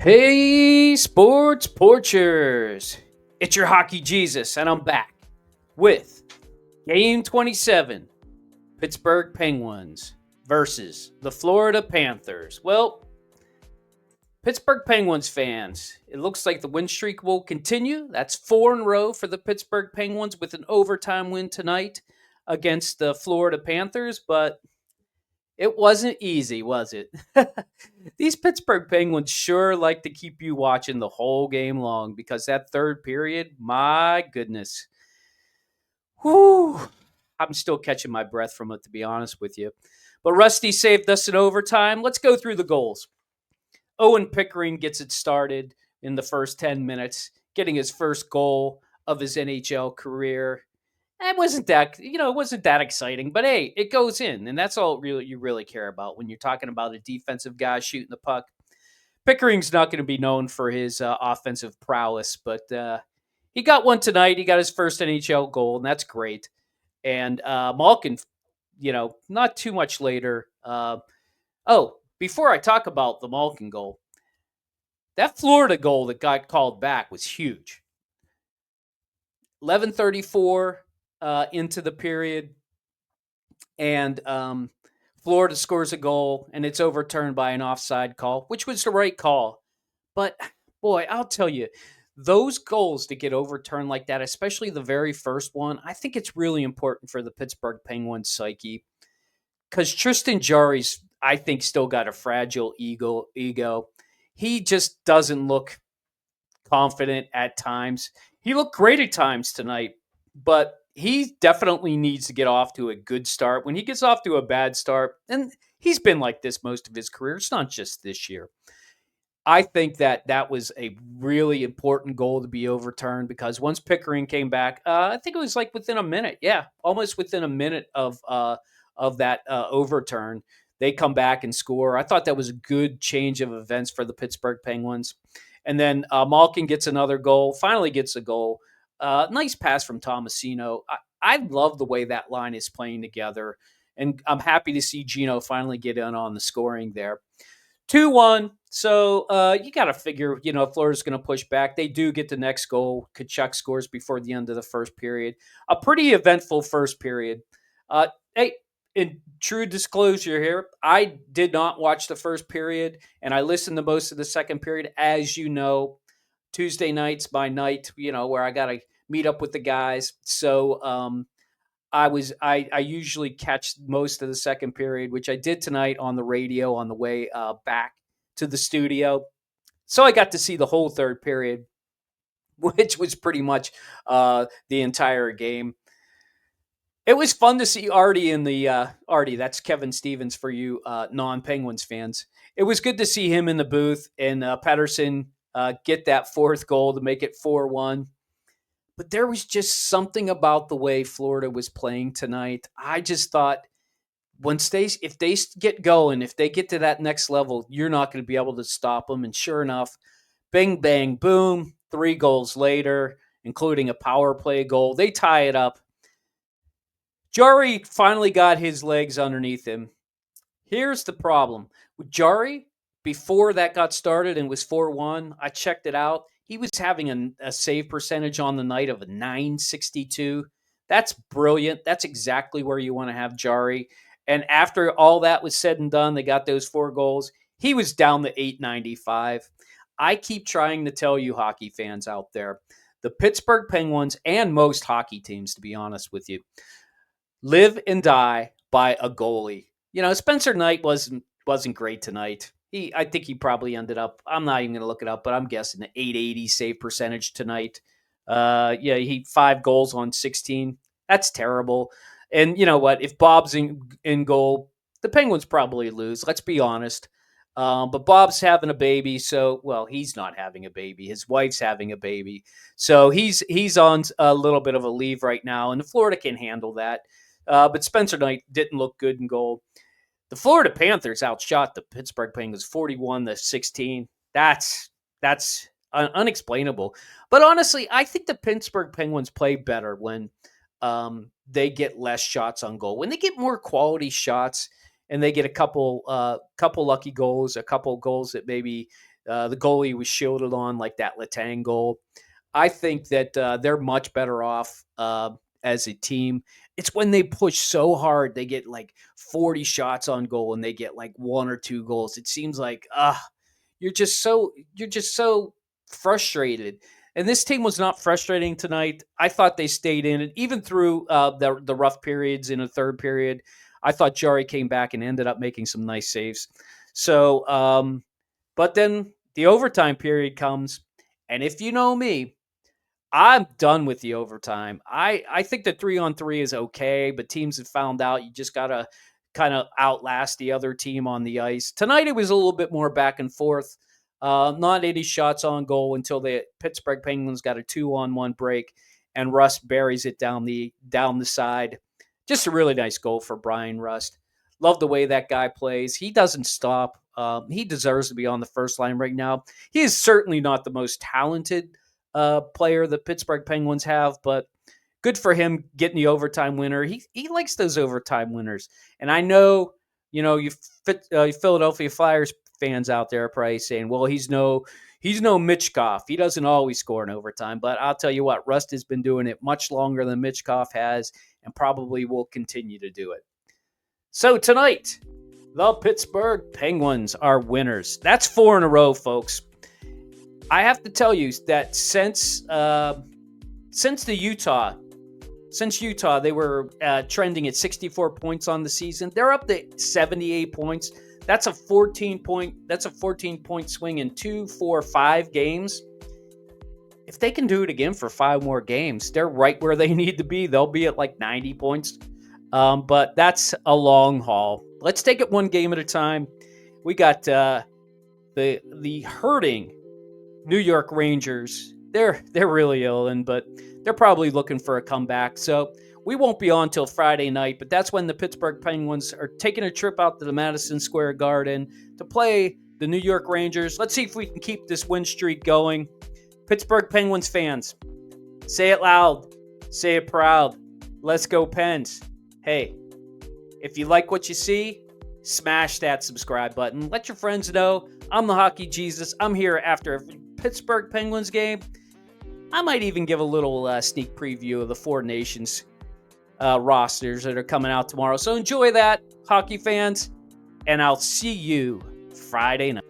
Hey, sports porchers! It's your hockey Jesus, and I'm back with Game 27 Pittsburgh Penguins versus the Florida Panthers. Well, Pittsburgh Penguins fans, it looks like the win streak will continue. That's four in a row for the Pittsburgh Penguins with an overtime win tonight against the Florida Panthers, but it wasn't easy, was it? These Pittsburgh Penguins sure like to keep you watching the whole game long because that third period, my goodness. Whew. I'm still catching my breath from it, to be honest with you. But Rusty saved us in overtime. Let's go through the goals. Owen Pickering gets it started in the first 10 minutes, getting his first goal of his NHL career. It wasn't it wasn't that exciting, but hey, it goes in, and that's all really you really care about when you're talking about a defensive guy shooting the puck. Pickering's not going to be known for his offensive prowess, but he got one tonight. He got his first NHL goal, and that's great. And Malkin, not too much later. Before I talk about the Malkin goal, that Florida goal that got called back was huge. 11:34 into the period, and Florida scores a goal, and it's overturned by an offside call, which was the right call. But boy, I'll tell you, those goals that get overturned like that, especially the very first one, I think it's really important for the Pittsburgh Penguins psyche because Tristan Jarry's, I think, still got a fragile ego. He just doesn't look confident at times. He looked great at times tonight, but he definitely needs to get off to a good start. When he gets off to a bad start, and he's been like this most of his career, it's not just this year. I think that was a really important goal to be overturned because once Pickering came back, I think it was like within a minute, yeah, almost within a minute of that overturn, they come back and score. I thought that was a good change of events for the Pittsburgh Penguins. And then Malkin gets another goal, finally gets a goal. Nice pass from Tomasino. I love the way that line is playing together, and I'm happy to see Geno finally get in on the scoring there. 2-1. So you got to figure, Florida's going to push back. They do get the next goal. Kachuk scores before the end of the first period. A pretty eventful first period. Hey, in true disclosure here, I did not watch the first period, and I listened to most of the second period. As you know, Tuesday nights by night, where I got to meet up with the guys. So I usually catch most of the second period, which I did tonight on the radio on the way back to the studio. So I got to see the whole third period, which was pretty much the entire game. It was fun to see Artie in the Artie. That's Kevin Stevens for you non-Penguins fans. It was good to see him in the booth and Pettersson get that fourth goal to make it 4-1. But there was just something about the way Florida was playing tonight. I just thought if they get going, if they get to that next level, you're not going to be able to stop them. And sure enough, bing, bang, boom, 3 goals later, including a power play goal. They tie it up. Jarry finally got his legs underneath him. Here's the problem. With Jarry, before that got started and was 4-1, I checked it out. He was having a save percentage on the night of a 962. That's brilliant. That's exactly where you want to have Jarry. And after all that was said and done, they got those 4 goals. He was down to 895. I keep trying to tell you, hockey fans out there, the Pittsburgh Penguins and most hockey teams, to be honest with you, live and die by a goalie. Spencer Knight wasn't great tonight. I think he probably ended up, I'm not even going to look it up, but I'm guessing an 880 save percentage tonight. He 5 goals on 16. That's terrible. And you know what? If Bob's in goal, the Penguins probably lose. Let's be honest. But Bob's having a baby, he's not having a baby. His wife's having a baby, so he's on a little bit of a leave right now, and Florida can handle that. But Spencer Knight didn't look good in goal. The Florida Panthers outshot the Pittsburgh Penguins 41-16. That's unexplainable. But honestly, I think the Pittsburgh Penguins play better when they get less shots on goal. When they get more quality shots and they get a couple lucky goals, a couple goals that maybe The goalie was shielded on like that Letang goal. I think that they're much better off as a team. It's when they push so hard, they get like 40 shots on goal and they get like 1 or 2 goals. It seems like you're just so frustrated. And this team was not frustrating tonight. I thought they stayed in it, even through the rough periods in the third period. I thought Jarry came back and ended up making some nice saves. So, but then the overtime period comes, and if you know me, I'm done with the overtime. I think the 3-on-3 is okay, but teams have found out you just gotta kind of outlast the other team on the ice. Tonight it was a little bit more back and forth. Not any shots on goal until the Pittsburgh Penguins got a 2-on-1 break, and Rust buries it down the side. Just a really nice goal for Brian Rust. Love the way that guy plays. He doesn't stop. He deserves to be on the first line right now. He is certainly not the most talented player the Pittsburgh Penguins have, but good for him getting the overtime winner. He likes those overtime winners, and I know you Philadelphia Flyers fans out there are probably saying, "Well, he's no Mitchkov. He doesn't always score in overtime." But I'll tell you what, Rust has been doing it much longer than Mitchkov has, and probably will continue to do it. So tonight, the Pittsburgh Penguins are winners. That's 4 in a row, folks. I have to tell you that since Utah, they were trending at 64 points on the season. They're up to 78 points. That's a 14 point swing in 2, 4, 5 games. If they can do it again for 5 more games, they're right where they need to be. They'll be at like 90 points. But that's a long haul. Let's take it one game at a time. We got the hurting New York Rangers. They're really ill, but they're probably looking for a comeback. So we won't be on till Friday night, but that's when the Pittsburgh Penguins are taking a trip out to the Madison Square Garden to play the New York Rangers. Let's see if we can keep this win streak going. Pittsburgh Penguins fans, say it loud, say it proud. Let's go Pens. Hey, if you like what you see, smash that subscribe button. Let your friends know I'm the Hockey Jesus. I'm here after a Pittsburgh Penguins game. I might even give a little sneak preview of the Four Nations rosters that are coming out tomorrow. So enjoy that, hockey fans, and I'll see you Friday night.